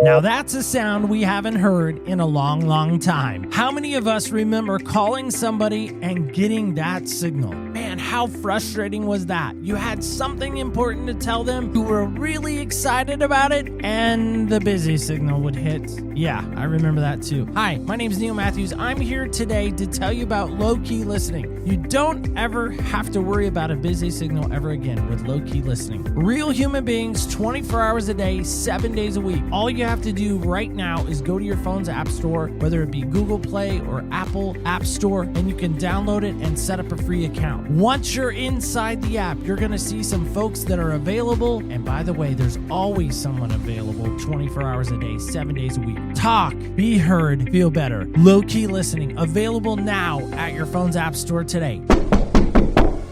Now that's a sound we haven't heard in a long, long time. How many of us remember calling somebody and getting that signal? Man, how frustrating was that? You had something important to tell them, you were really excited about it, and the busy signal would hit. Yeah, I remember that too. Hi, my name is Neil Matthews. I'm here today to tell you about low-key listening. You don't ever have to worry about a busy signal ever again with low-key listening. Real human beings, 24 hours a day, 7 days a week. All you have to do right now is go to your phone's app store, whether it be Google Play or Apple App Store, and you can download it and set up a free account. Once you're inside the app, you're going to see some folks that are available. And by the way, there's always someone available 24 hours a day, 7 days a week. Talk, be heard, feel better. Low-key listening, available now at your phone's app store today.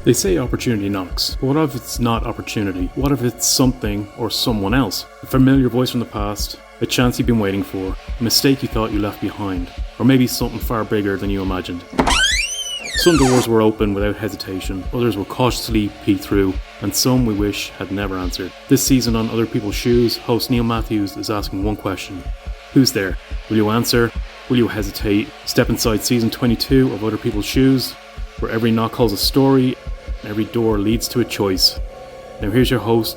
They say opportunity knocks, but what if it's not opportunity? What if it's something or someone else? A familiar voice from the past, a chance you've been waiting for, a mistake you thought you left behind, or maybe something far bigger than you imagined. Some doors were open without hesitation, others will cautiously peek through, and some we wish had never answered. This season on Other People's Shoes, host Neil Matthews is asking one question. Who's there? Will you answer? Will you hesitate? Step inside season 22 of Other People's Shoes, where every knock holds a story, and every door leads to a choice. Now here's your host,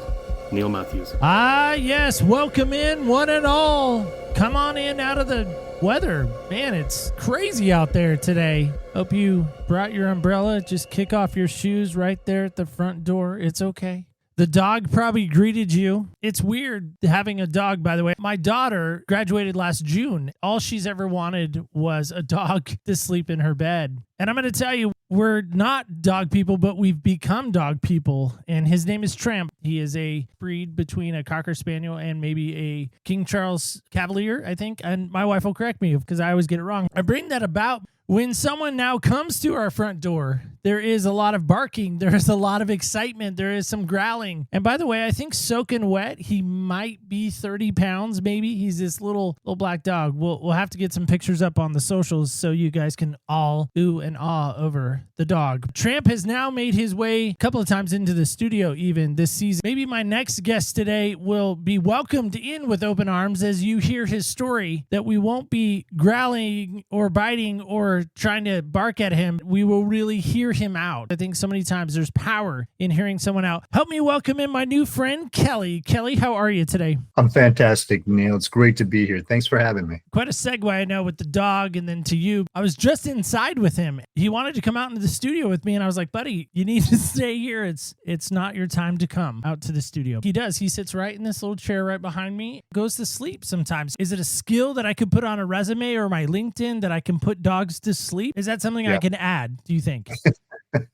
Neil Matthews. Ah, yes. Welcome in, one and all. Come on in out of the weather. Man, it's crazy out there today. Hope you brought your umbrella. Just kick off your shoes right there at the front door. It's okay. The dog probably greeted you. It's weird having a dog, by the way. My daughter graduated last June. All she's ever wanted was a dog to sleep in her bed. And I'm going to tell you, we're not dog people, but we've become dog people. And his name is Tramp. He is a breed between a Cocker Spaniel and maybe a King Charles Cavalier, I think. And my wife will correct me because I always get it wrong. I bring that about when someone now comes to our front door. There is a lot of barking. There is a lot of excitement. There is some growling. And by the way, I think soaking wet, he might be 30 pounds, maybe. He's this little black dog. We'll have to get some pictures up on the socials so you guys can all ooh and ah over the dog. Tramp has now made his way a couple of times into the studio even this season. Maybe my next guest today will be welcomed in with open arms as you hear his story, that we won't be growling or biting or trying to bark at him. We will really hear him out. I think so many times there's power in hearing someone out. Help me welcome in my new friend, Kelly. Kelly, how are you today? I'm fantastic, Neil. It's great to be here. Thanks for having me. Quite a segue, I know, with the dog and then to you. I was just inside with him. He wanted to come out into the studio with me, and I was like, buddy, you need to stay here. It's not your time to come out to the studio. He does. He sits right in this little chair right behind me, goes to sleep sometimes. Is it a skill that I could put on a resume or my LinkedIn that I can put dogs to sleep? Is that something I can add, do you think?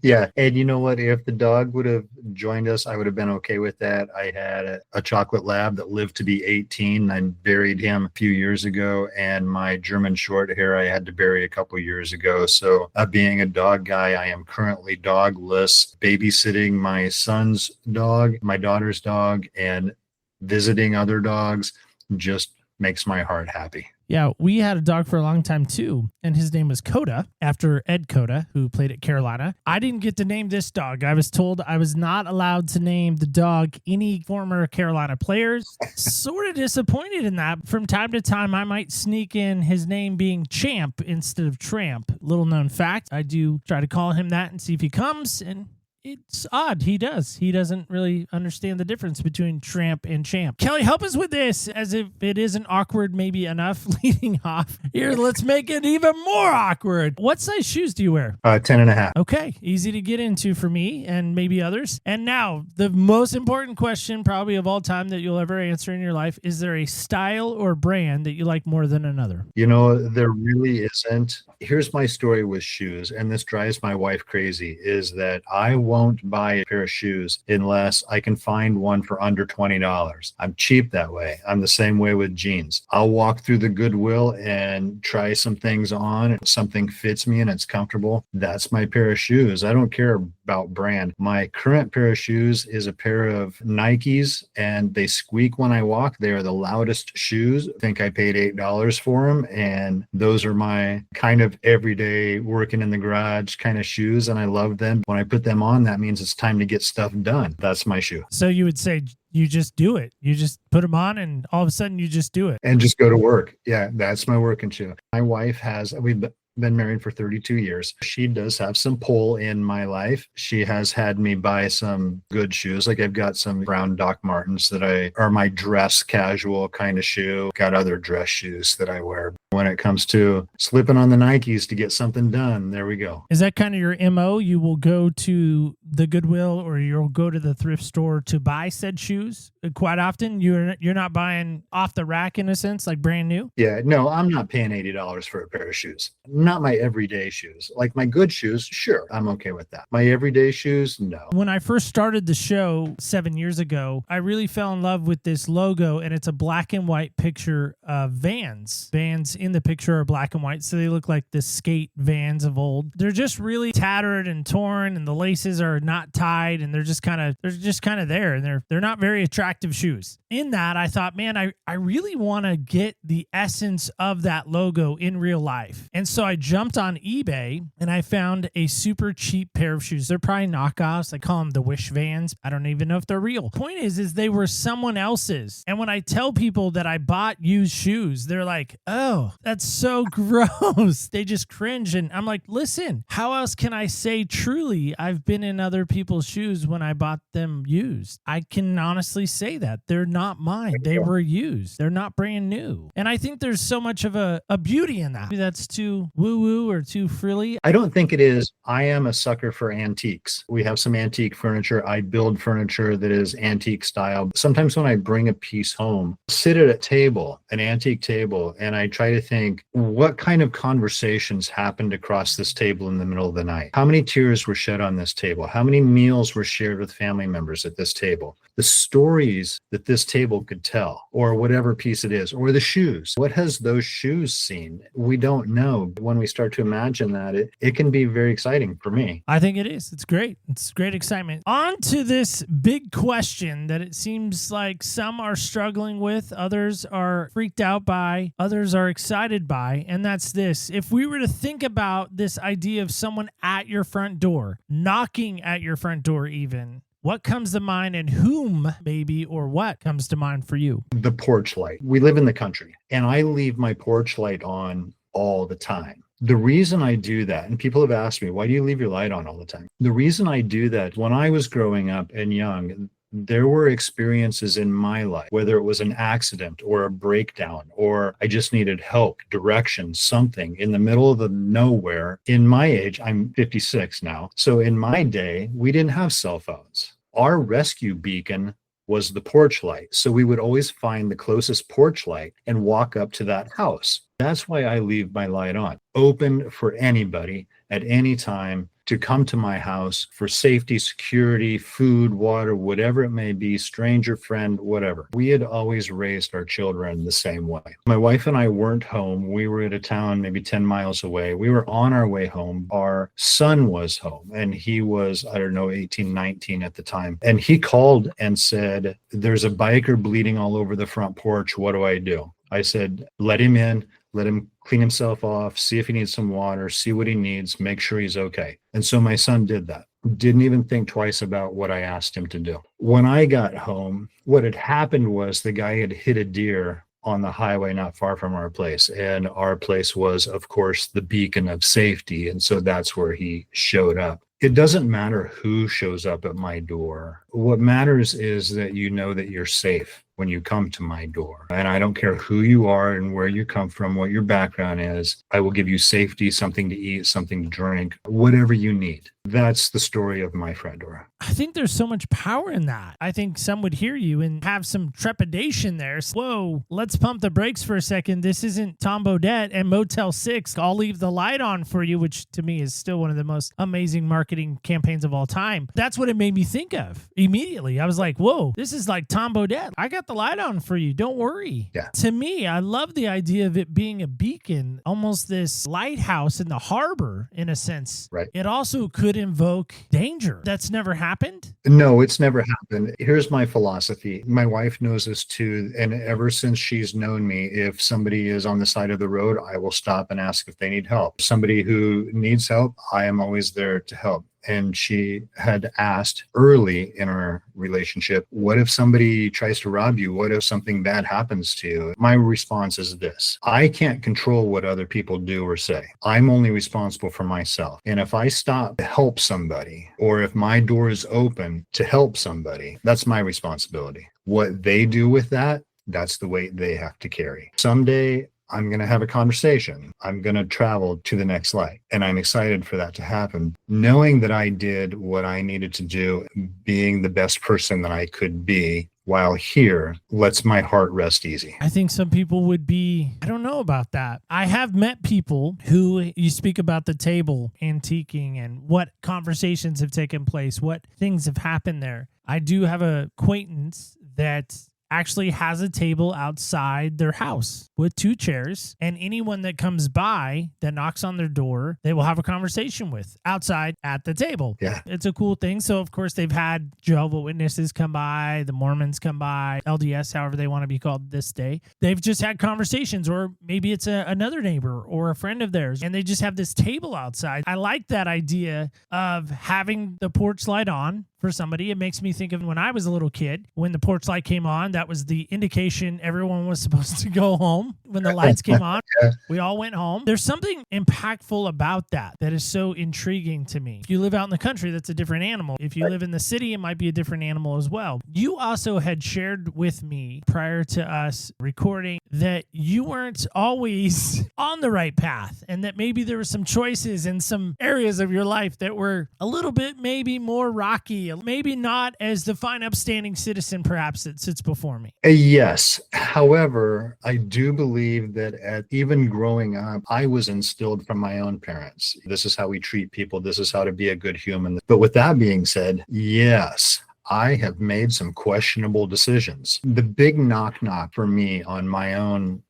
Yeah. And you know what? If the dog would have joined us, I would have been okay with that. I had a chocolate lab that lived to be 18. I buried him a few years ago, and my German short hair I had to bury a couple years ago. So being a dog guy, I am currently dogless, babysitting my son's dog, my daughter's dog, and visiting other dogs just makes my heart happy. Yeah, we had a dog for a long time too, and his name was Coda, after Ed Coda, who played at Carolina. I didn't get to name this dog. I was told I was not allowed to name the dog any former Carolina players. Sort of disappointed in that. From time to time, I might sneak in his name being Champ instead of Tramp. Little known fact, I do try to call him that and see if he comes, and it's odd. He does. He doesn't really understand the difference between Tramp and Champ. Kelly, help us with this, as if it isn't awkward maybe enough leading off. Here, let's make it even more awkward. What size shoes do you wear? 10 and a half. Okay. Easy to get into for me and maybe others. And now, the most important question probably of all time that you'll ever answer in your life. Is there a style or brand that you like more than another? You know, there really isn't. Here's my story with shoes, and this drives my wife crazy, is that I won't buy a pair of shoes unless I can find one for under $20. I'm cheap that way. I'm the same way with jeans. I'll walk through the Goodwill and try some things on. If something fits me and it's comfortable, that's my pair of shoes. I don't care about brand. My current pair of shoes is a pair of Nikes, and they squeak when I walk. They are the loudest shoes. I think I paid $8 for them, and those are my kind of everyday working in the garage kind of shoes, and I love them. When I put them on, that means it's time to get stuff done. That's my shoe. So you would say you just do it. You just put them on and all of a sudden you just do it. And just go to work. Yeah, that's my working shoe. My wife we've been married for 32 years. She does have some pull in my life. She has had me buy some good shoes. Like I've got some brown Doc Martens that are my dress casual kind of shoe. Got other dress shoes that I wear. When it comes to slipping on the Nikes to get something done, there we go. Is that kind of your MO? You will go to the Goodwill or you'll go to the thrift store to buy said shoes? Quite often, you're not buying off the rack in a sense, like brand new? Yeah, no, I'm not paying $80 for a pair of shoes. Not my everyday shoes. Like my good shoes, sure, I'm okay with that. My everyday shoes, no. When I first started the show 7 years ago, I really fell in love with this logo, and it's a black and white picture of Vans. Vans in the picture are black and white, so they look like the skate Vans of old. They're just really tattered and torn, and the laces are not tied, and they're just kind of there, and they're not very attractive shoes. In that, I thought, man, I really want to get the essence of that logo in real life. And so I jumped on eBay and I found a super cheap pair of shoes. They're probably knockoffs. I call them the Wish Vans. I don't even know if they're real. Point is they were someone else's. And when I tell people that I bought used shoes, they're like, oh, that's so gross. They just cringe. And I'm like, listen, how else can I say truly I've been in other people's shoes when I bought them used? I can honestly say that. They're not mine. They were used. They're not brand new. And I think there's so much of a beauty in that. Maybe that's too woo-woo or too frilly. I don't think it is. I am a sucker for antiques. We have some antique furniture. I build furniture that is antique style. Sometimes when I bring a piece home, sit at a table, an antique table, and I try to think, what kind of conversations happened across this table in the middle of the night? How many tears were shed on this table? How many meals were shared with family members at this table? The stories that this table could tell, or whatever piece it is, or the shoes. What has those shoes seen? We don't know. When we start to imagine that, it can be very exciting for me. I think it is. It's great. It's great excitement. On to this big question that it seems like some are struggling with, others are freaked out by, others are excited by, and that's this. If we were to think about this idea of someone at your front door, knocking at your front door even, what comes to mind, and whom maybe or what comes to mind for you? The porch light. We live in the country, and I leave my porch light on all the time. The reason I do that, and people have asked me, why do you leave your light on all the time? The reason I do that, when I was growing up and young, there were experiences in my life, whether it was an accident or a breakdown, or I just needed help, direction, something in the middle of the nowhere. In my age, I'm 56 now. So in my day, we didn't have cell phones. Our rescue beacon was the porch light. So we would always find the closest porch light and walk up to that house. That's why I leave my light on, open for anybody at any time to come to my house for safety, security, food, water, whatever it may be, stranger, friend, whatever. We had always raised our children the same way. My wife and I weren't home. We were at a town maybe 10 miles away. We were on our way home. Our son was home, and he was, 18, 19 at the time. And he called and said, there's a biker bleeding all over the front porch. What do I do? I said, let him in. Let him clean himself off, see if he needs some water, see what he needs, make sure he's okay. And so my son did that. Didn't even think twice about what I asked him to do. When I got home, what had happened was the guy had hit a deer on the highway not far from our place. And our place was, of course, the beacon of safety. And so that's where he showed up. It doesn't matter who shows up at my door. What matters is that you know that you're safe when you come to my door. And I don't care who you are and where you come from, what your background is. I will give you safety, something to eat, something to drink, whatever you need. That's the story of my front door. I think there's so much power in that. I think some would hear you and have some trepidation there. Whoa, let's pump the brakes for a second. This isn't Tom Bodette and Motel 6. I'll leave the light on for you, which to me is still one of the most amazing marketing campaigns of all time. That's what it made me think of immediately. I was like, whoa, this is like Tom Bodette. I got the light on for you. Don't worry. Yeah. To me, I love the idea of it being a beacon, almost this lighthouse in the harbor in a sense. Right. It also could invoke danger. That's never happened? No, it's never happened. Here's my philosophy. My wife knows this too. And ever since she's known me, if somebody is on the side of the road, I will stop and ask if they need help. Somebody who needs help, I am always there to help. and she had asked early in our relationship, what if somebody tries to rob you? What if something bad happens to you? My response is this: I can't control what other people do or say. I'm only responsible for myself. And if I stop to help somebody, or if my door is open to help somebody, that's my responsibility. What they do with that, that's the weight they have to carry. Someday I'm going to have a conversation. I'm going to travel to the next life. And I'm excited for that to happen, knowing that I did what I needed to do, being the best person that I could be while here lets my heart rest easy. I think some people would be, I don't know about that. I have met people who, you speak about the table antiquing and what conversations have taken place, what things have happened there. I do have an acquaintance that actually has a table outside their house with 2 chairs, and anyone that comes by that knocks on their door, they will have a conversation with outside at the table. Yeah. It's a cool thing. So of course they've had Jehovah's Witnesses come by, the Mormons come by, LDS, however they want to be called this day. They've just had conversations, or maybe it's another neighbor or a friend of theirs, and they just have this table outside. I like that idea of having the porch light on for somebody. It makes me think of when I was a little kid, when the porch light came on, that was the indication everyone was supposed to go home. When the lights came on, we all went home. There's something impactful about that is so intriguing to me. If you live out in the country, that's a different animal. If you live in the city, it might be a different animal as well. You also had shared with me prior to us recording that you weren't always on the right path, and that maybe there were some choices in some areas of your life that were a little bit maybe more rocky, maybe not as the fine upstanding citizen perhaps that sits before me. Yes. However, I do believe that even growing up, I was instilled from my own parents. This is how we treat people. This is how to be a good human. But with that being said, yes, I have made some questionable decisions. The big knock for me on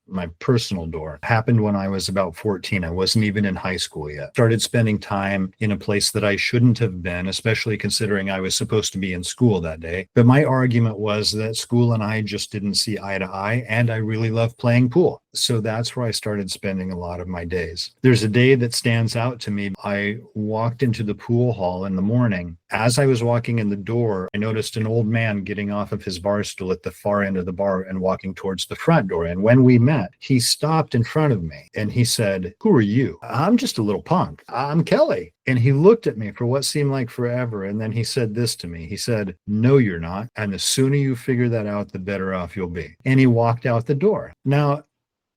my personal door happened when I was about 14. I wasn't even in high school yet. Started spending time in a place that I shouldn't have been, especially considering I was supposed to be in school that day. But my argument was that school and I just didn't see eye to eye, and I really love playing pool. So that's where I started spending a lot of my days. There's a day that stands out to me. I walked into the pool hall in the morning. As I was walking in the door, I noticed an old man getting off of his bar stool at the far end of the bar and walking towards the front door. And when we met, he stopped in front of me and he said, "Who are you?" "I'm just a little punk. I'm Kelly." And he looked at me for what seemed like forever. And then he said this to me. He said, "No, you're not. And the sooner you figure that out, the better off you'll be." And he walked out the door. Now,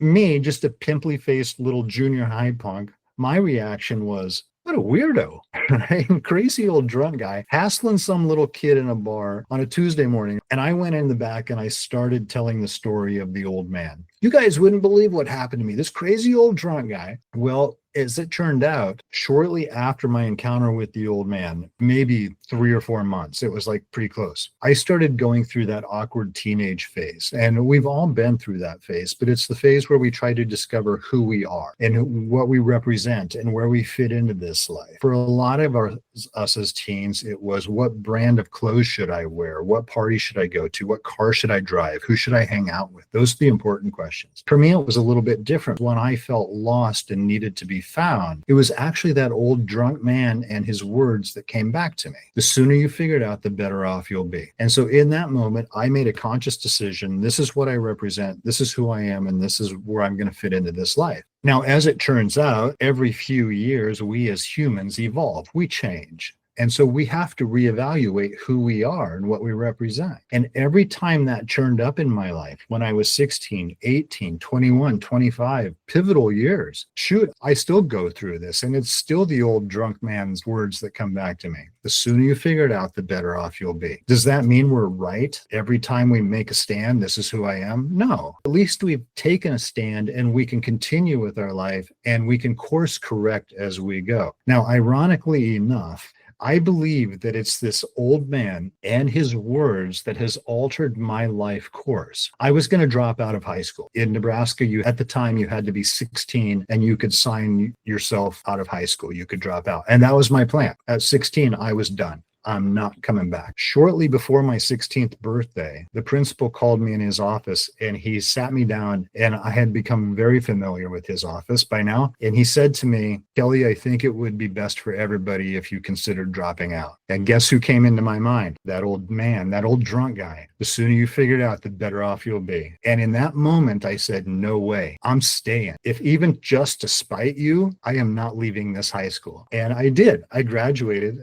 me, just a pimply-faced little junior high punk, my reaction was, what a weirdo, right? Crazy old drunk guy hassling some little kid in a bar on a Tuesday morning. And I went in the back and I started telling the story of the old man. You guys wouldn't believe what happened to me. This crazy old drunk guy. Well, as it turned out, shortly after my encounter with the old man, maybe 3 or 4 months, it was like pretty close, I started going through that awkward teenage phase. And we've all been through that phase, but it's the phase where we try to discover who we are and what we represent and where we fit into this life. For a lot of us as teens, it was, what brand of clothes should I wear? What party should I go to? What car should I drive? Who should I hang out with? Those are the important questions. For me, it was a little bit different. When I felt lost and needed to be found, it was actually that old drunk man and his words that came back to me. The sooner you figure it out, the better off you'll be. And so in that moment, I made a conscious decision. This is what I represent. This is who I am. And this is where I'm going to fit into this life. Now, as it turns out, every few years, we as humans evolve. We change. And so we have to reevaluate who we are and what we represent. And every time that churned up in my life, when I was 16, 18, 21, 25, pivotal years, shoot, I still go through this. And it's still the old drunk man's words that come back to me. The sooner you figure it out, the better off you'll be. Does that mean we're right every time we make a stand? This is who I am? No. At least we've taken a stand and we can continue with our life and we can course correct as we go. Now, ironically enough, I believe that it's this old man and his words that has altered my life course. I was going to drop out of high school. In Nebraska, at the time, you had to be 16 and you could sign yourself out of high school. You could drop out. And that was my plan. At 16, I was done. I'm not coming back. Shortly before my 16th birthday, the principal called me in his office and he sat me down, and I had become very familiar with his office by now. And he said to me, Kelly, I think it would be best for everybody if you considered dropping out. And guess who came into my mind? That old man, that old drunk guy. The sooner you figure it out, the better off you'll be. And in that moment, I said, no way, I'm staying. If even just to spite you, I am not leaving this high school. And I did. I graduated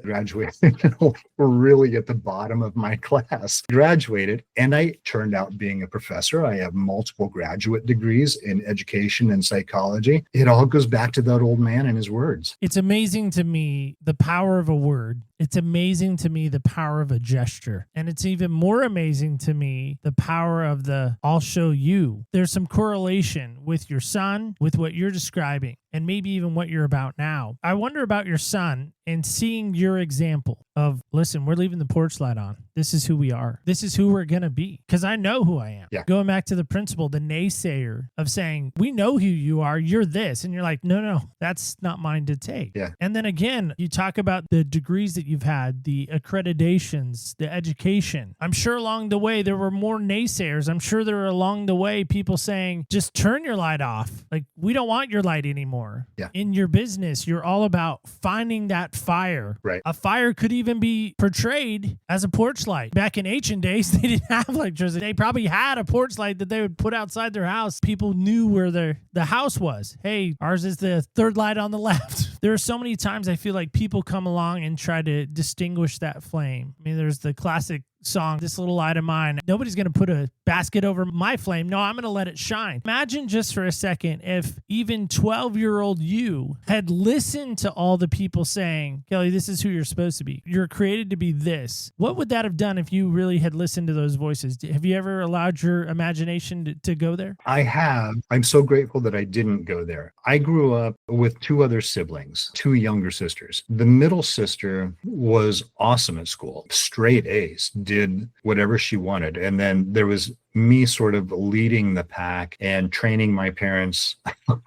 really at the bottom of my class, graduated, and I turned out being a professor. I have multiple graduate degrees in education and psychology. It all goes back to that old man and his words. It's amazing to me the power of a word. It's amazing to me the power of a gesture. And it's even more amazing to me the power of the I'll show you. There's some correlation with your son, with what you're describing, and maybe even what you're about now. I wonder about your son and seeing your example of, listen, we're leaving the porch light on. This is who we are. This is who we're going to be. Because I know who I am. Yeah. Going back to the principle, the naysayer of saying, we know who you are. You're this. And you're like, no, that's not mine to take. Yeah. And then again, you talk about the degrees that you've had, the accreditations, the education. I'm sure along the way, there were more naysayers. I'm sure there were along the way people saying, just turn your light off. Like, we don't want your light anymore. Yeah. In your business, you're all about finding that fire. Right. A fire could even be portrayed as a porch light. Back in ancient days, they didn't have electricity. They probably had a porch light that they would put outside their house. People knew where the house was. Hey, ours is the third light on the left. There are so many times I feel like people come along and try to distinguish that flame. I mean, there's the classic song, This Little Light of Mine. Nobody's going to put a basket over my flame. No, I'm going to let it shine. Imagine just for a second if even 12-year-old you had listened to all the people saying, Kelly, this is who you're supposed to be. You're created to be this. What would that have done if you really had listened to those voices? Have you ever allowed your imagination to go there? I have. I'm so grateful that I didn't go there. I grew up with two other siblings, two younger sisters. The middle sister was awesome at school, straight A's, did whatever she wanted. And then there was me sort of leading the pack and training my parents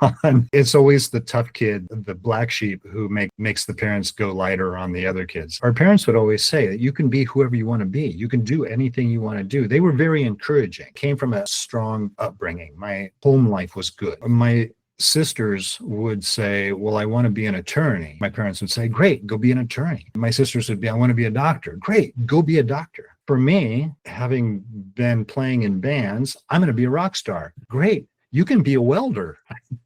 on. It's always the tough kid, the black sheep who makes the parents go lighter on the other kids. Our parents would always say that you can be whoever you want to be. You can do anything you want to do. They were very encouraging. Came from a strong upbringing. My home life was good. My sisters would say, well, I want to be an attorney. My parents would say, great, go be an attorney. My sisters would be, I want to be a doctor. Great, go be a doctor. For me, having been playing in bands, I'm going to be a rock star. Great, you can be a welder.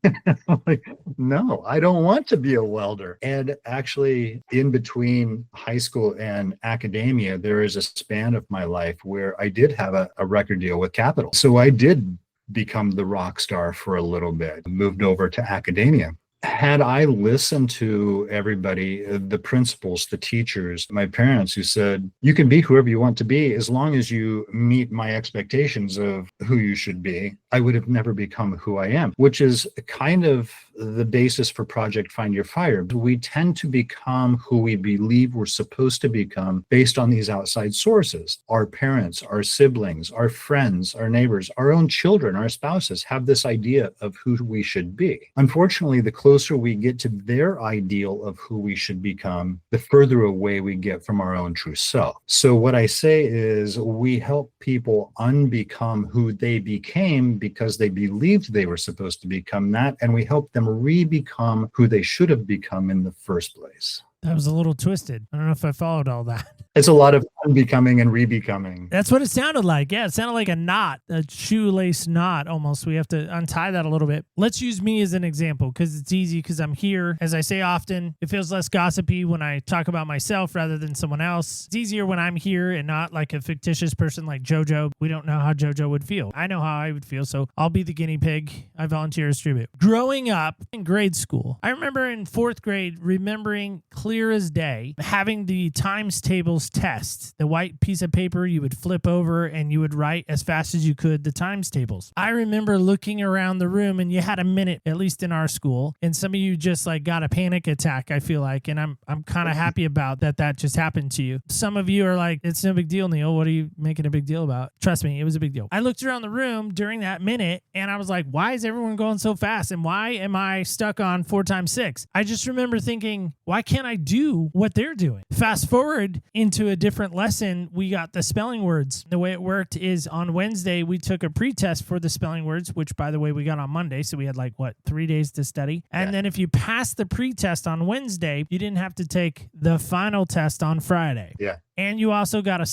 I'm like, no, I don't want to be a welder. And actually, in between high school and academia, there is a span of my life where I did have a record deal with Capitol. So I did become the rock star for a little bit, moved over to academia. Had I listened to everybody, the principals, the teachers, my parents who said, you can be whoever you want to be as long as you meet my expectations of who you should be, I would have never become who I am, which is kind of the basis for Project Find Your Fire. We tend to become who we believe we're supposed to become based on these outside sources. Our parents, our siblings, our friends, our neighbors, our own children, our spouses have this idea of who we should be. Unfortunately, the closer we get to their ideal of who we should become, the further away we get from our own true self. So what I say is we help people unbecome who they became because they believed they were supposed to become that, and we help them re-become who they should have become in the first place. That was a little twisted. I don't know if I followed all that. It's a lot of unbecoming and re-becoming. That's what it sounded like. Yeah, it sounded like a knot, a shoelace knot almost. We have to untie that a little bit. Let's use me as an example because it's easy because I'm here. As I say often, it feels less gossipy when I talk about myself rather than someone else. It's easier when I'm here and not like a fictitious person like JoJo. We don't know how JoJo would feel. I know how I would feel, so I'll be the guinea pig. I volunteer as tribute. Growing up in grade school, I remember in fourth grade remembering clear as day having the times tables test, the white piece of paper you would flip over and you would write as fast as you could the times tables. I remember looking around the room and you had a minute, at least in our school, and some of you just like got a panic attack, I feel like, and I'm kind of happy about that just happened to you. Some of you are like, it's no big deal, Neil. What are you making a big deal about? Trust me, it was a big deal. I looked around the room during that minute and I was like, why is everyone going so fast? And why am I stuck on 4 times 6? I just remember thinking, why can't I do what they're doing. Fast forward into a different lesson, we got the spelling words. The way it worked is on Wednesday, we took a pretest for the spelling words, which, by the way, we got on Monday. So we had 3 days to study. And then if you passed the pretest on Wednesday, you didn't have to take the final test on Friday. Yeah. And you also got a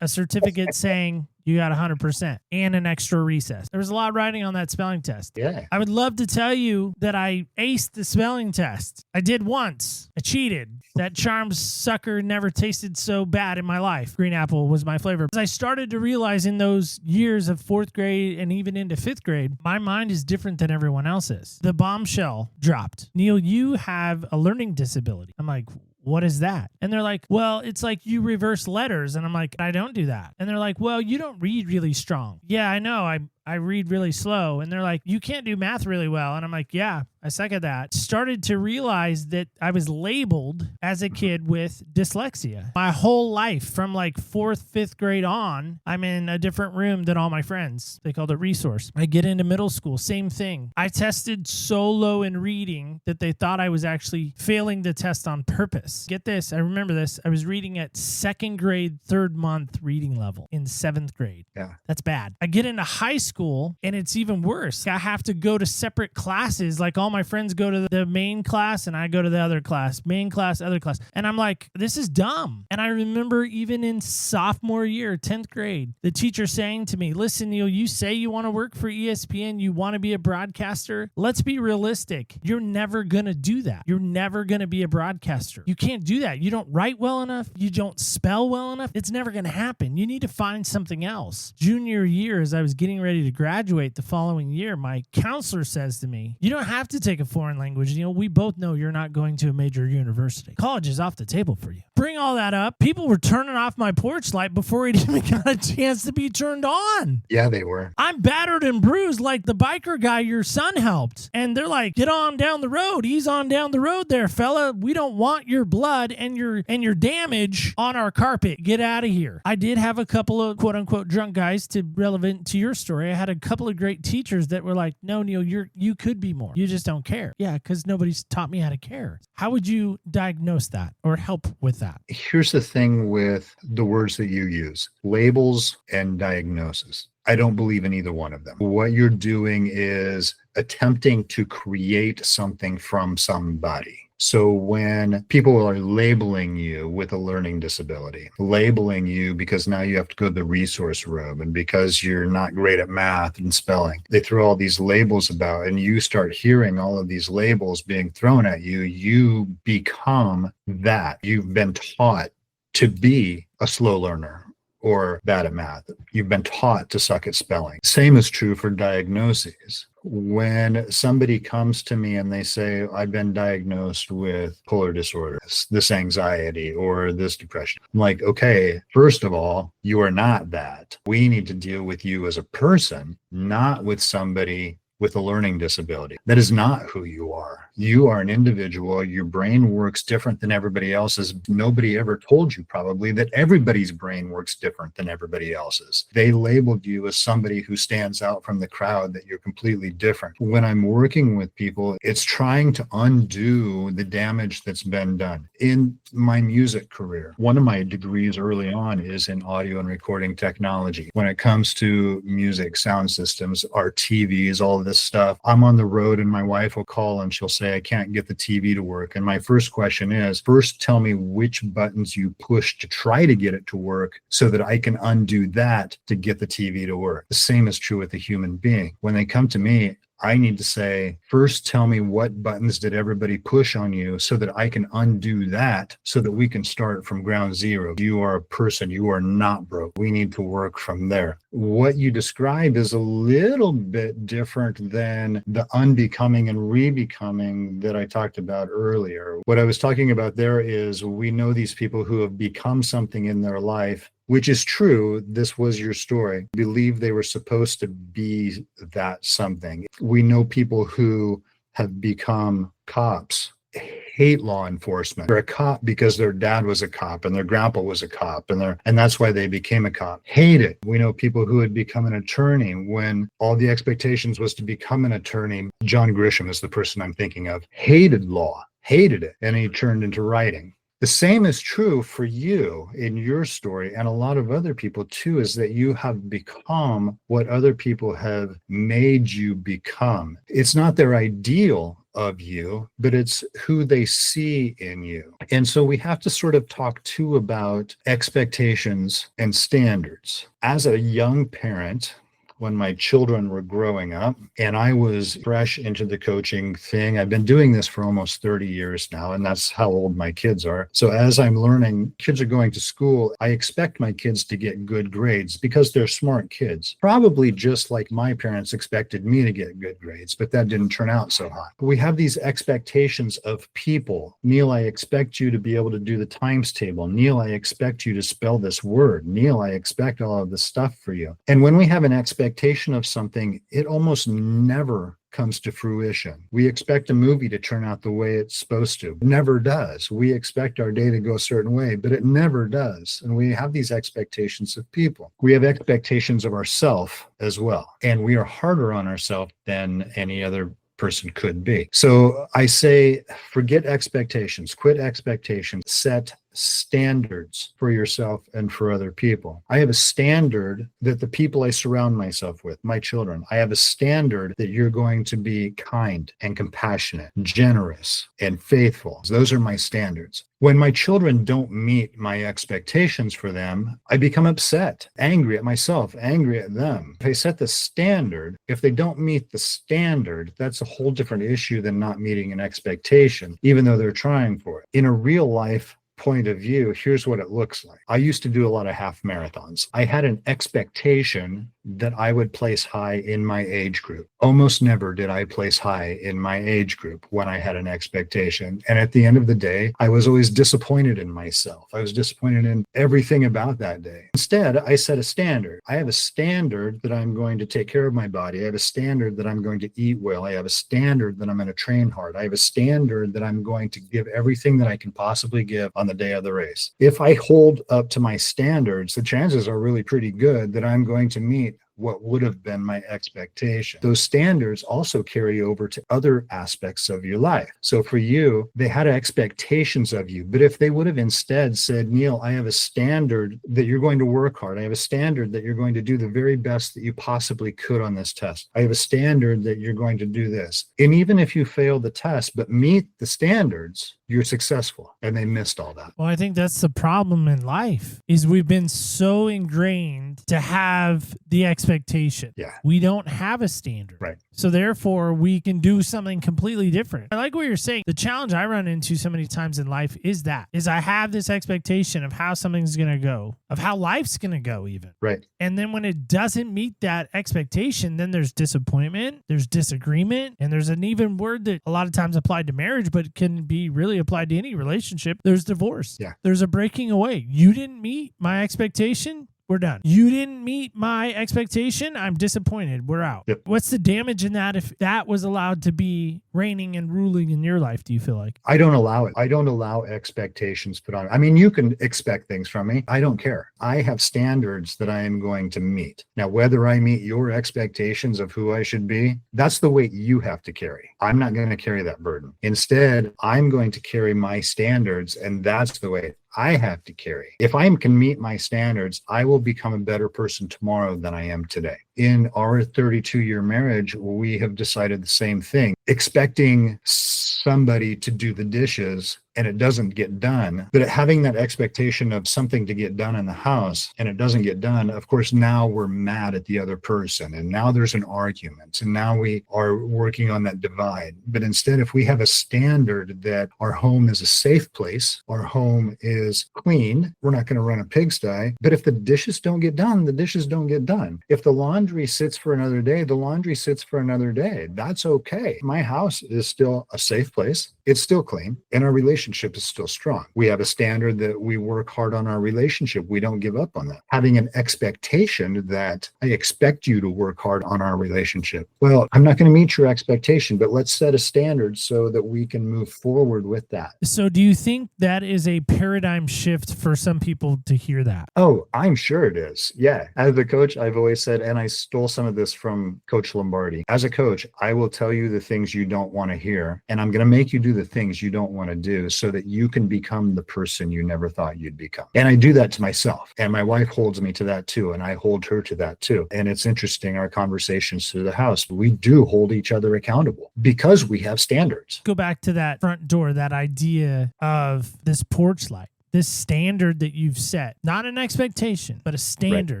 certificate saying you got 100% and an extra recess. There was a lot of writing on that spelling test. Yeah. I would love to tell you that I aced the spelling test. I did once. I cheated. That Charms sucker never tasted so bad in my life. Green apple was my flavor. As I started to realize in those years of 4th grade and even into 5th grade, my mind is different than everyone else's. The bombshell dropped. Neil, you have a learning disability. I'm like, what is that? And they're like, well, it's like you reverse letters. And I'm like, I don't do that. And they're like, well, you don't read really strong. Yeah, I know. I read really slow. And they're like, you can't do math really well. And I'm like, yeah, I suck at that. Started to realize that I was labeled as a kid with dyslexia. My whole life from 4th, 5th grade on, I'm in a different room than all my friends. They called it resource. I get into middle school, same thing. I tested so low in reading that they thought I was actually failing the test on purpose. Get this. I remember this. I was reading at 2nd grade, 3rd month reading level in 7th grade. Yeah. That's bad. I get into high school and it's even worse. I have to go to separate classes. All my friends go to the main class and I go to the other class, main class, other class. And I'm like, this is dumb. And I remember even in sophomore year, 10th grade, the teacher saying to me, listen, Neil, you say you want to work for ESPN, you want to be a broadcaster. Let's be realistic. You're never going to do that. You're never going to be a broadcaster. You can't do that. You don't write well enough. You don't spell well enough. It's never going to happen. You need to find something else. Junior year, as I was getting ready to graduate the following year, my counselor says to me, you don't have to take a foreign language. We both know you're not going to a major university. College is off the table for you. Bring all that up. People were turning off my porch light before it even got a chance to be turned on. Yeah, they were. I'm battered and bruised like the biker guy your son helped. And they're like, get on down the road. Ease on down the road there, fella. We don't want your blood and your damage on our carpet. Get out of here. I did have a couple of quote unquote drunk guys relevant to your story. I had a couple of great teachers that were like, no, Neil, you could be more. You just don't care. Yeah, because nobody's taught me how to care. How would you diagnose that or help with that? Here's the thing with the words that you use, labels and diagnosis. I don't believe in either one of them. What you're doing is attempting to create something from somebody. So when people are labeling you with a learning disability, labeling you because now you have to go to the resource room and because you're not great at math and spelling, they throw all these labels about and you start hearing all of these labels being thrown at you, you become that. You've been taught to be a slow learner or bad at math. You've been taught to suck at spelling. Same is true for diagnoses. When somebody comes to me and they say, I've been diagnosed with bipolar disorder, this anxiety, or this depression, I'm like, okay, first of all, you are not that. We need to deal with you as a person, not with somebody with a learning disability. That is not who you are. You are an individual. Your brain works different than everybody else's. Nobody ever told you probably that everybody's brain works different than everybody else's. They labeled you as somebody who stands out from the crowd, that you're completely different. When I'm working with people, it's trying to undo the damage that's been done. In my music career, one of my degrees early on is in audio and recording technology. When it comes to music, sound systems, our TVs, all of this stuff, I'm on the road and my wife will call and she'll say, I can't get the TV to work. And my first question is, first tell me which buttons you push to try to get it to work so that I can undo that to get the TV to work. The same is true with a human being. When they come to me, I need to say, first tell me what buttons did everybody push on you so that I can undo that so that we can start from ground zero. You are a person. You are not broke. We need to work from there. What you described is a little bit different than the unbecoming and rebecoming that I talked about earlier. What I was talking about there is we know these people who have become something in their life, which is true. This was your story. Believe they were supposed to be that something. We know people who have become cops, hate law enforcement. They're a cop because their dad was a cop and their grandpa was a cop, and that's why they became a cop. Hate it. We know people who had become an attorney when all the expectations was to become an attorney. John Grisham is the person I'm thinking of. Hated law. hated it, and he turned into writing. The same is true for you in your story, and a lot of other people too, is that you have become what other people have made you become. It's not their ideal of you, but it's who they see in you. And so we have to sort of talk too about expectations and standards. As a young parent, when my children were growing up and I was fresh into the coaching thing. I've been doing this for almost 30 years now, and that's how old my kids are. So as I'm learning, kids are going to school, I expect my kids to get good grades because they're smart kids. Probably just like my parents expected me to get good grades, but that didn't turn out so hot. We have these expectations of people. Neil, I expect you to be able to do the times table. Neil, I expect you to spell this word. Neil, I expect all of this stuff for you. And when we have an expectation of something, it almost never comes to fruition. We expect a movie to turn out the way it's supposed to. It never does. We expect our day to go a certain way, but it never does. And we have these expectations of people. We have expectations of ourselves as well. And we are harder on ourselves than any other person could be. So I say, forget expectations, quit expectations, set standards for yourself and for other people. I have a standard that the people I surround myself with, my children, I have a standard that you're going to be kind and compassionate, generous and faithful. Those are my standards. When my children don't meet my expectations for them, I become upset, angry at myself, angry at them. If I set the standard, if they don't meet the standard, that's a whole different issue than not meeting an expectation, even though they're trying for it. In a real life point of view, here's what it looks like. I used to do a lot of half marathons. I had an expectation that I would place high in my age group. Almost never did I place high in my age group when I had an expectation. And at the end of the day, I was always disappointed in myself. I was disappointed in everything about that day. Instead, I set a standard. I have a standard that I'm going to take care of my body. I have a standard that I'm going to eat well. I have a standard that I'm going to train hard. I have a standard that I'm going to give everything that I can possibly give on the day of the race. If I hold up to my standards, the chances are really pretty good that I'm going to meet what would have been my expectation. Those standards also carry over to other aspects of your life. So for you, they had expectations of you, but if they would have instead said, Neil, I have a standard that you're going to work hard. I have a standard that you're going to do the very best that you possibly could on this test. I have a standard that you're going to do this. And even if you fail the test, but meet the standards, you're successful. And they missed all that. Well, I think that's the problem in life is we've been so ingrained to have the expectation. Yeah. We don't have a standard. Right. So therefore we can do something completely different. I like what you're saying. The challenge I run into so many times in life is I have this expectation of how something's going to go, of how life's going to go even. Right. And then when it doesn't meet that expectation, then there's disappointment, there's disagreement, and there's an even word that a lot of times applied to marriage, but can be really applied to any relationship. There's divorce. Yeah. There's a breaking away. You didn't meet my expectation. We're done. You didn't meet my expectation. I'm disappointed. We're out. Yep. What's the damage in that if that was allowed to be reigning and ruling in your life, do you feel like? I don't allow it. I don't allow expectations put on. I mean, you can expect things from me. I don't care. I have standards that I am going to meet. Now, whether I meet your expectations of who I should be, that's the weight you have to carry. I'm not going to carry that burden. Instead, I'm going to carry my standards, and that's the weight I have to carry. If I can meet my standards, I will become a better person tomorrow than I am today. In our 32-year marriage, we have decided the same thing. Expecting somebody to do the dishes and it doesn't get done, but having that expectation of something to get done in the house and it doesn't get done, of course, now we're mad at the other person and now there's an argument and now we are working on that divide. But instead, if we have a standard that our home is a safe place, our home is clean, we're not going to run a pigsty, but if the dishes don't get done, the dishes don't get done. If the laundry sits for another day, the laundry sits for another day. That's okay. My house is still a safe place. It's still clean and our relationship is still strong. We have a standard that we work hard on our relationship. We don't give up on that. Having an expectation that I expect you to work hard on our relationship. Well, I'm not going to meet your expectation, but let's set a standard so that we can move forward with that. So do you think that is a paradigm shift for some people to hear that? Oh, I'm sure it is. Yeah. As a coach, I've always said, and I stole some of this from Coach Lombardi. As a coach, I will tell you the things you don't want to hear, and I'm going to make you do the things you don't want to do so that you can become the person you never thought you'd become. And I do that to myself. And my wife holds me to that too. And I hold her to that too. And it's interesting, our conversations through the house, we do hold each other accountable because we have standards. Go back to that front door, that idea of this porch light. This standard that you've set, not an expectation, but a standard.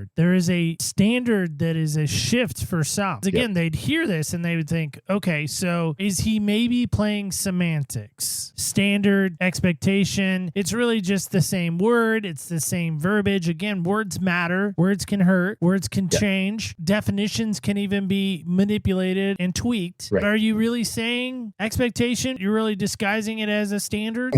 Right. There is a standard that is a shift for some. Again, they'd hear this and they would think, okay, so is he maybe playing semantics? Standard, expectation, it's really just the same word. It's the same verbiage. Again, words matter. Words can hurt. Words can change. Definitions can even be manipulated and tweaked. Right. But are you really saying expectation? You're really disguising it as a standard?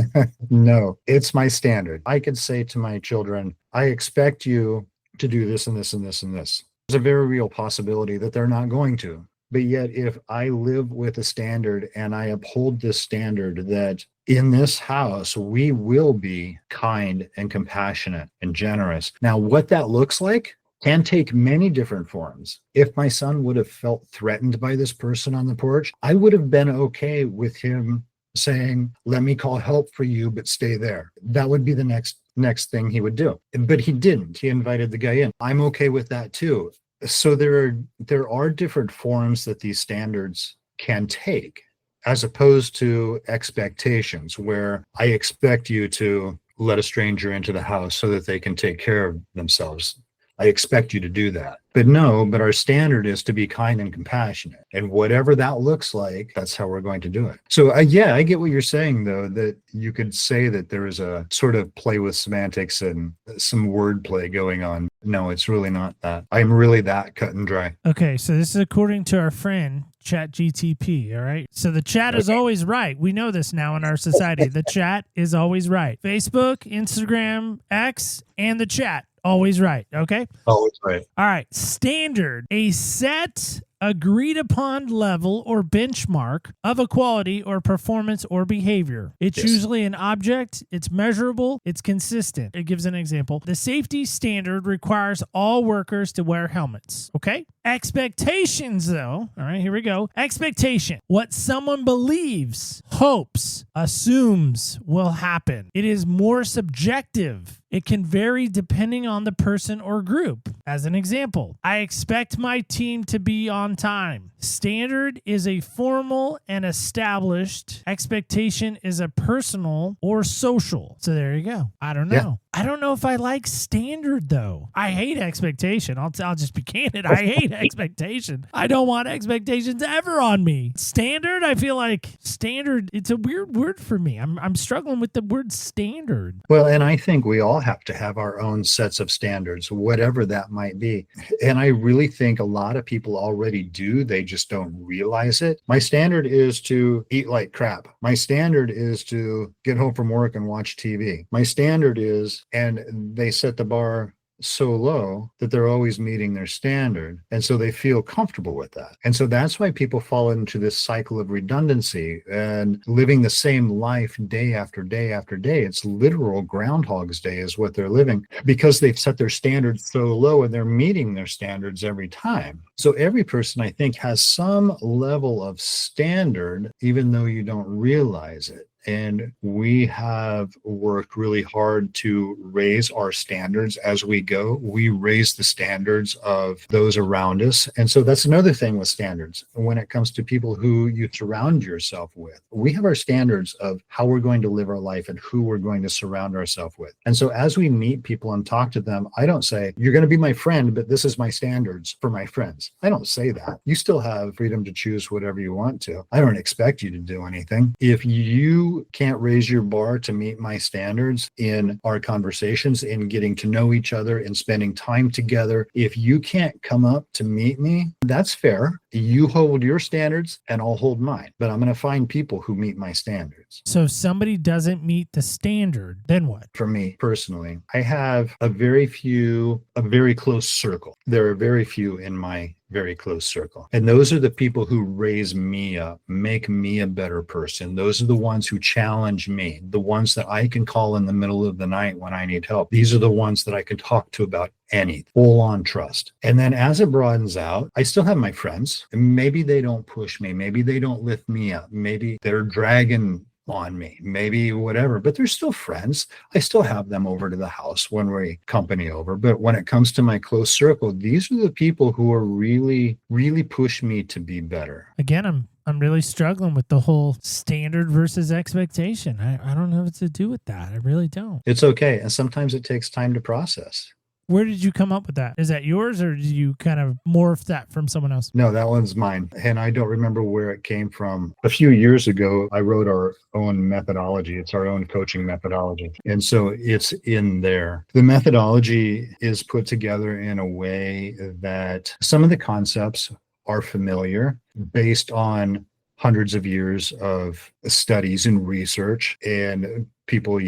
No, it's my standard. I could say to my children, I expect you to do this and this and this and this. There's a very real possibility that they're not going to. But yet, if I live with a standard and I uphold this standard that in this house, we will be kind and compassionate and generous. Now, what that looks like can take many different forms. If my son would have felt threatened by this person on the porch, I would have been okay with him saying, let me call help for you, but stay there. That would be the next thing he would do. But he didn't. He invited the guy in. I'm okay with that too. So there are different forms that these standards can take, as opposed to expectations, where I expect you to let a stranger into the house so that they can take care of themselves. I expect you to do that. But our standard is to be kind and compassionate. And whatever that looks like, that's how we're going to do it. So I get what you're saying, though, that you could say that there is a sort of play with semantics and some wordplay going on. No, it's really not that. I'm really that cut and dry. Okay, so this is according to our friend, ChatGTP, all right? So the chat is always right. We know this now in our society. The chat is always right. Facebook, Instagram, X, and the chat. Always right, okay? Always right. All right, standard, a set agreed upon level or benchmark of a quality or performance or behavior. It's usually an object, it's measurable, it's consistent. It gives an example. The safety standard requires all workers to wear helmets, okay? Expectations, though, all right, here we go. Expectation, what someone believes, hopes, assumes will happen. It is more subjective. It can vary depending on the person or group. As an example, I expect my team to be on time. Standard is a formal and established. Expectation is a personal or social. So there you go. I don't know. Yeah. I don't know if I like standard, though. I hate expectation. I'll just be candid. I hate expectation. I don't want expectations ever on me. Standard, I feel like standard, it's a weird word for me. I'm struggling with the word standard. Well, and I think we all have to have our own sets of standards, whatever that might be. And I really think a lot of people already do. They just don't realize it. My standard is to eat like crap. My standard is to get home from work and watch TV. My standard is, and they set the bar so low that they're always meeting their standard. And so they feel comfortable with that. And so that's why people fall into this cycle of redundancy and living the same life day after day after day. It's literal Groundhog's Day is what they're living because they've set their standards so low and they're meeting their standards every time. So every person, I think, has some level of standard, even though you don't realize it. And we have worked really hard to raise our standards as we go. We raise the standards of those around us. And so that's another thing with standards. When it comes to people who you surround yourself with, we have our standards of how we're going to live our life and who we're going to surround ourselves with. And so as we meet people and talk to them, I don't say, you're going to be my friend, but this is my standards for my friends. I don't say that. You still have freedom to choose whatever you want to. I don't expect you to do anything. If you can't raise your bar to meet my standards in our conversations, in getting to know each other, in spending time together, if you can't come up to meet me, that's fair. You hold your standards and I'll hold mine. But I'm going to find people who meet my standards. So if somebody doesn't meet the standard, then what? For me personally, I have a very close circle. There are very few in my very close circle. And those are the people who raise me up, make me a better person. Those are the ones who challenge me, the ones that I can call in the middle of the night when I need help. These are the ones that I can talk to about any full on trust. And then as it broadens out, I still have my friends. Maybe they don't push me. Maybe they don't lift me up. Maybe they're dragging on me, maybe whatever, but they're still friends. I still have them over to the house when we company over. But when it comes to my close circle, these are the people who are really push me to be better. Again, I'm really struggling with the whole standard versus expectation. I don't know what to do with that. I really don't. It's okay. And sometimes it takes time to process. Where did you come up with that? Is that yours, or did you kind of morph that from someone else? No, that one's mine. And I don't remember where it came from. A few years ago, I wrote our own methodology. It's our own coaching methodology. And so it's in there. The methodology is put together in a way that some of the concepts are familiar based on hundreds of years of studies and research, and people,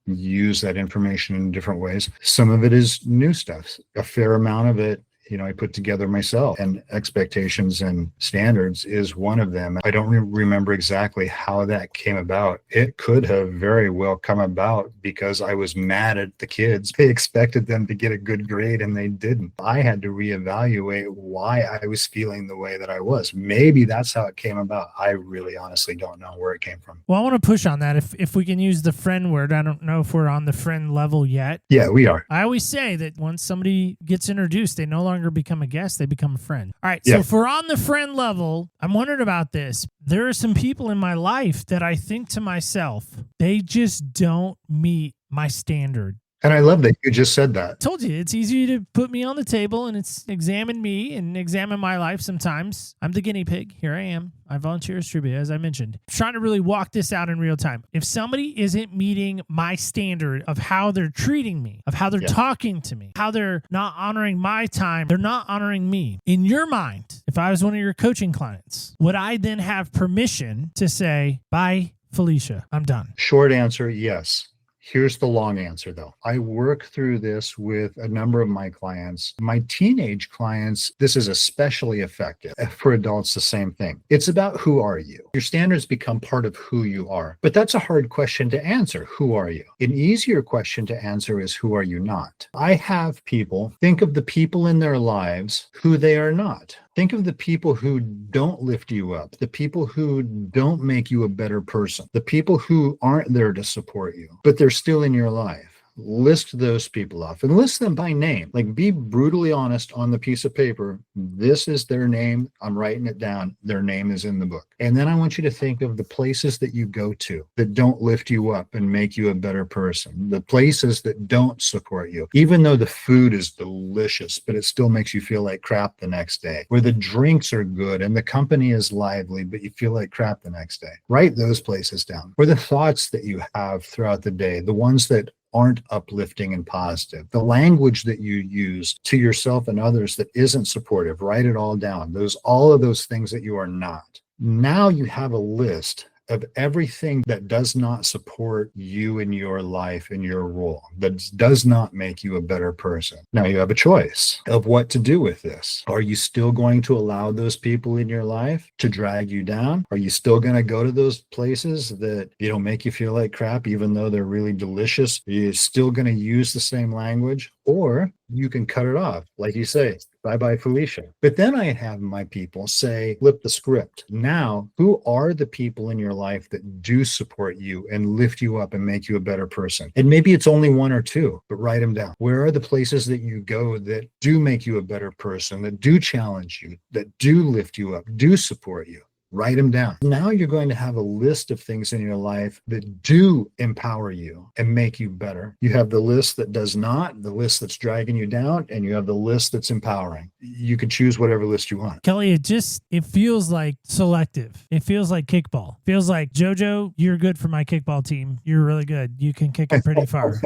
use that information in different ways. Some of it is new stuff. A fair amount of it, I put together myself, and expectations and standards is one of them. I don't remember exactly how that came about. It could have very well come about because I was mad at the kids. I expected them to get a good grade and they didn't. I had to reevaluate why I was feeling the way that I was. Maybe that's how it came about. I really honestly don't know where it came from. Well, I want to push on that. If we can use the friend word, I don't know if we're on the friend level yet. Yeah, we are. I always say that once somebody gets introduced, they no longer become a guest, they become a friend. All right, so if we're on the friend level, I'm wondering about this. There are some people in my life that I think to myself, they just don't meet my standard. And I love that you just said that. I told you, it's easy to put me on the table and it's examine me and examine my life sometimes. I'm the guinea pig. Here I am. I volunteer as tribute, as I mentioned. I'm trying to really walk this out in real time. If somebody isn't meeting my standard of how they're treating me, of how they're talking to me, how they're not honoring my time, they're not honoring me. In your mind, if I was one of your coaching clients, would I then have permission to say, bye, Felicia, I'm done? Short answer, yes. Here's the long answer, though. I work through this with a number of my clients. My teenage clients, this is especially effective. For adults, the same thing. It's about who are you? Your standards become part of who you are. But that's a hard question to answer. Who are you? An easier question to answer is who are you not? I have people think of the people in their lives who they are not. Think of the people who don't lift you up, the people who don't make you a better person, the people who aren't there to support you, but they're still in your life. List those people off and list them by name. Like, be brutally honest on the piece of paper. This is their name. I'm writing it down. Their name is in the book. And then I want you to think of the places that you go to that don't lift you up and make you a better person. The places that don't support you, even though the food is delicious, but it still makes you feel like crap the next day. Where the drinks are good and the company is lively, but you feel like crap the next day. Write those places down. Or the thoughts that you have throughout the day, the ones that aren't uplifting and positive. The language that you use to yourself and others that isn't supportive, write it all down. All of those things that you are not. Now you have a list of everything that does not support you in your life and your role, that does not make you a better person. Now you have a choice of what to do with this. Are you still going to allow those people in your life to drag you down? Are you still going to go to those places that make you feel like crap, even though they're really delicious? Are you still going to use the same language? Or you can cut it off, like you say, bye-bye, Felicia. But then I have my people say, flip the script. Now, who are the people in your life that do support you and lift you up and make you a better person? And maybe it's only one or two, but write them down. Where are the places that you go that do make you a better person, that do challenge you, that do lift you up, do support you? Write them down. Now you're going to have a list of things in your life that do empower you and make you better. You have the list that does not, the list that's dragging you down, and you have the list that's empowering. You can choose whatever list you want. Kelly, it feels like selective. It feels like kickball. It feels like, JoJo, you're good for my kickball team. You're really good. You can kick it pretty far.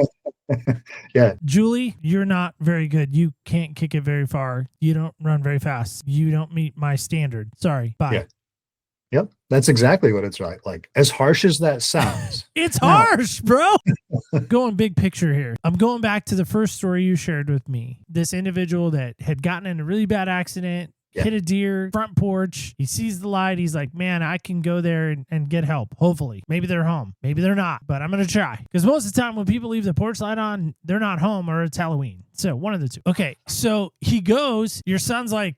Yeah. Julie, you're not very good. You can't kick it very far. You don't run very fast. You don't meet my standard. Sorry. Bye. Yeah. Yep, that's exactly what it's like. As harsh as that sounds. It's harsh, bro. Going big picture here. I'm going back to the first story you shared with me. This individual that had gotten in a really bad accident, hit a deer, front porch. He sees the light. He's like, man, I can go there and get help. Hopefully. Maybe they're home. Maybe they're not, but I'm going to try. Because most of the time when people leave the porch light on, they're not home or it's Halloween. So one of the two. Okay, so he goes. Your son's like,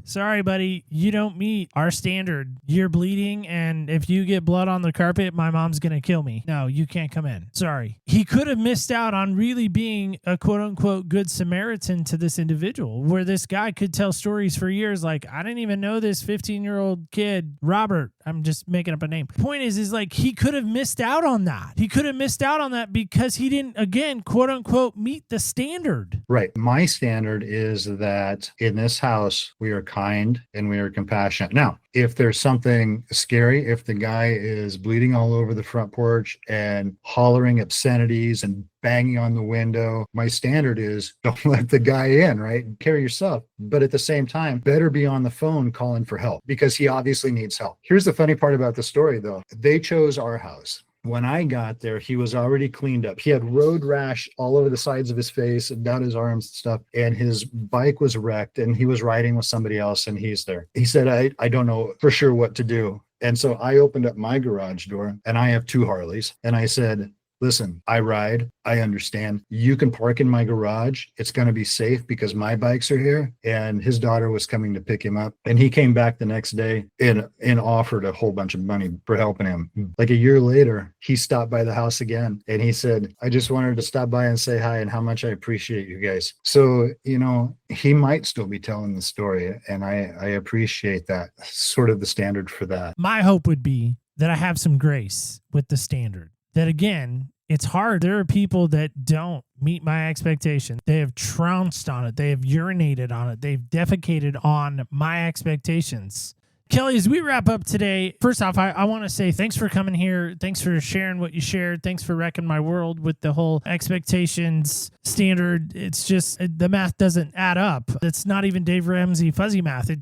sorry, buddy, you don't meet our standard. You're bleeding, and if you get blood on the carpet, my mom's going to kill me. No, you can't come in. Sorry. He could have missed out on really being a quote-unquote good Samaritan to this individual, where this guy could tell stories for years like, I didn't even know this 15-year-old kid, Robert. I'm just making up a name. Point is like he could have missed out on that. He could have missed out on that because he didn't, again, quote-unquote, meet the standard. Right. My standard is that in this house, we are kind and we are compassionate. Now, if there's something scary, if the guy is bleeding all over the front porch and hollering obscenities and banging on the window, my standard is don't let the guy in, right? Carry yourself. But at the same time, better be on the phone calling for help because he obviously needs help. Here's the funny part about the story, though. They chose our house. When I got there, he was already cleaned up. He had road rash all over the sides of his face and down his arms and stuff. And his bike was wrecked and he was riding with somebody else and he's there. He said, I don't know for sure what to do. And so I opened up my garage door and I have 2 Harleys. And I said, listen, I ride. I understand. You can park in my garage. It's going to be safe because my bikes are here. And his daughter was coming to pick him up. And he came back the next day and offered a whole bunch of money for helping him. Like a year later, he stopped by the house again. And he said, I just wanted to stop by and say hi and how much I appreciate you guys. So, you know, he might still be telling the story. And I appreciate that, sort of the standard for that. My hope would be that I have some grace with the standard. That again, it's hard. There are people that don't meet my expectation. They have trounced on it. They have urinated on it. They've defecated on my expectations. Kelly, as we wrap up today, first off, I want to say thanks for coming here. Thanks for sharing what you shared. Thanks for wrecking my world with the whole expectations standard. It's just the math doesn't add up. It's not even Dave Ramsey fuzzy math. It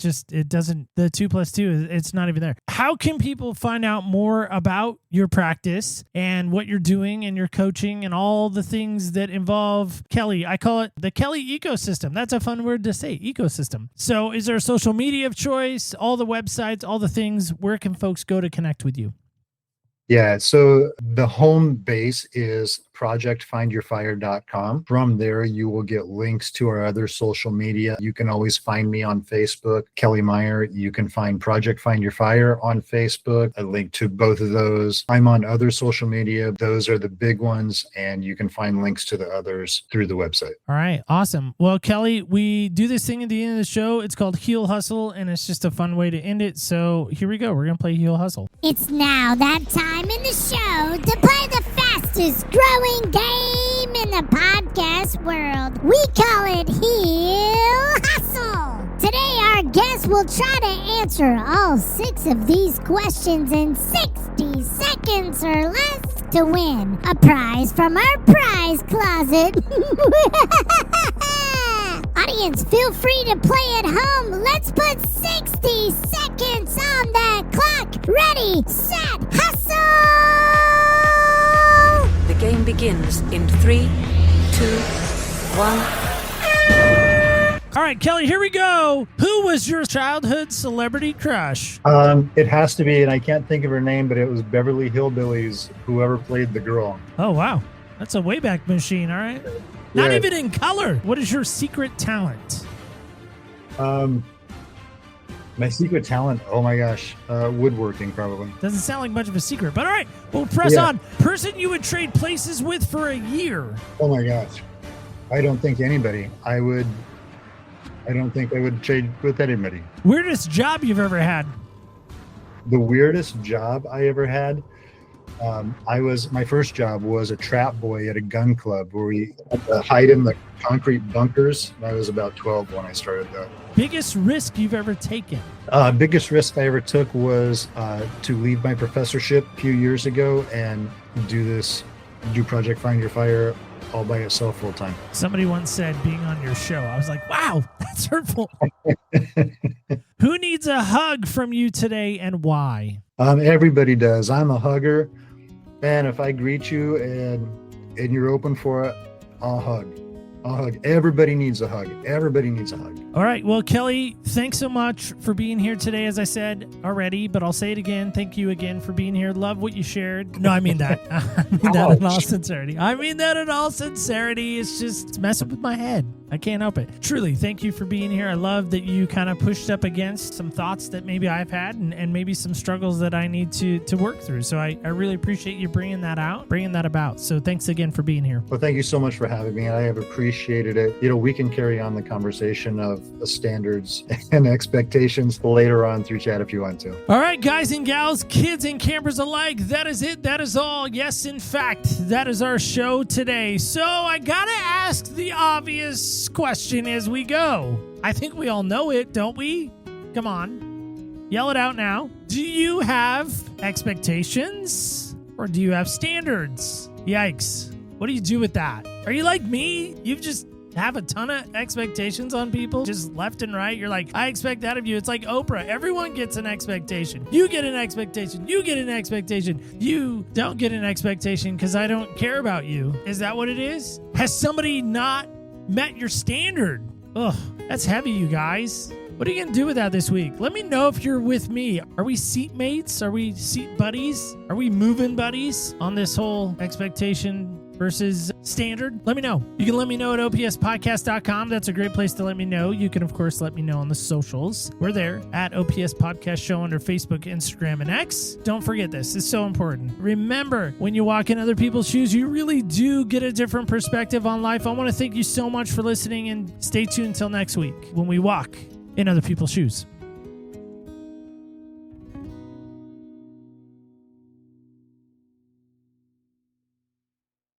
doesn't, the 2 + 2, it's not even there. How can people find out more about your practice and what you're doing and your coaching and all the things that involve Kelly? I call it the Kelly ecosystem. That's a fun word to say, ecosystem. So is there a social media of choice, all the websites, all the things? Where can folks go to connect with you? Yeah, so the home base is projectfindyourfire.com. From there, you will get links to our other social media. You can always find me on Facebook, Kelly Meyer. You can find Project Find Your Fire on Facebook. A link to both of those. I'm on other social media. Those are the big ones, and you can find links to the others through the website. All right, awesome. Well, Kelly, we do this thing at the end of the show. It's called Heel Hustle, and it's just a fun way to end it. So here we go. We're going to play Heel Hustle. It's now that time in the show to play the fastest growing game in the podcast world. We call it Heel Hustle. Today our guest will try to answer all 6 of these questions in 60 seconds or less to win a prize from our prize closet. Audience, feel free to play at home. Let's put 60 seconds on the clock. Ready, set, hustle! The game begins in 3, 2, 1. All right, Kelly, here we go. Who was your childhood celebrity crush? It has to be, and I can't think of her name, but it was Beverly Hillbillies, whoever played the girl. Oh, wow. That's a Wayback Machine, all right? Not even in color. What is your secret talent? My secret talent, oh my gosh, woodworking probably. Doesn't sound like much of a secret, but all right, we'll press on. Person you would trade places with for a year? Oh my gosh. I don't think anybody. I don't think I would trade with anybody. Weirdest job you've ever had? The weirdest job I ever had, my first job was a trap boy at a gun club where we had to hide in the concrete bunkers. I was about 12 when I started that. Biggest risk you've ever taken? Biggest risk I ever took was to leave my professorship a few years ago and do Project Find Your Fire all by itself full time. Somebody once said being on your show, I was like, wow, that's hurtful. Who needs a hug from you today and why? Everybody does. I'm a hugger. And if I greet you and you're open for it, I'll hug. A hug. Everybody needs a hug. Everybody needs a hug. All right. Well, Kelly, thanks so much for being here today, as I said already, but I'll say it again. Thank you again for being here. Love what you shared. No, I mean that. I mean that in all sincerity. It's just it's messing with my head. I can't help it. Truly, thank you for being here. I love that you kind of pushed up against some thoughts that maybe I've had and maybe some struggles that I need to work through. So I really appreciate you bringing that about. So thanks again for being here. Well, thank you so much for having me. I have appreciated it. We can carry on the conversation of the standards and expectations later on through chat if you want to. All right, guys and gals, kids and campers alike, that is it. That is all. Yes, in fact, that is our show today. So I gotta ask the obvious question as we go. I think we all know it, don't we? Come on. Yell it out now. Do you have expectations or do you have standards? Yikes. What do you do with that? Are you like me? You've just have a ton of expectations on people just left and right. You're like, I expect that of you. It's like Oprah. Everyone gets an expectation. You get an expectation. You get an expectation. You don't get an expectation because I don't care about you. Is that what it is? Has somebody not met your standard? Ugh, that's heavy, you guys. What are you going to do with that this week? Let me know if you're with me. Are we seat mates? Are we seat buddies? Are we moving buddies on this whole expectation versus standard? Let me know. You can let me know at opspodcast.com. That's a great place to let me know. You can, of course, let me know on the socials. We're there at OPS Podcast Show under Facebook, Instagram, and X. Don't forget this. It's so important. Remember, when you walk in other people's shoes, you really do get a different perspective on life. I want to thank you so much for listening and stay tuned until next week when we walk in other people's shoes.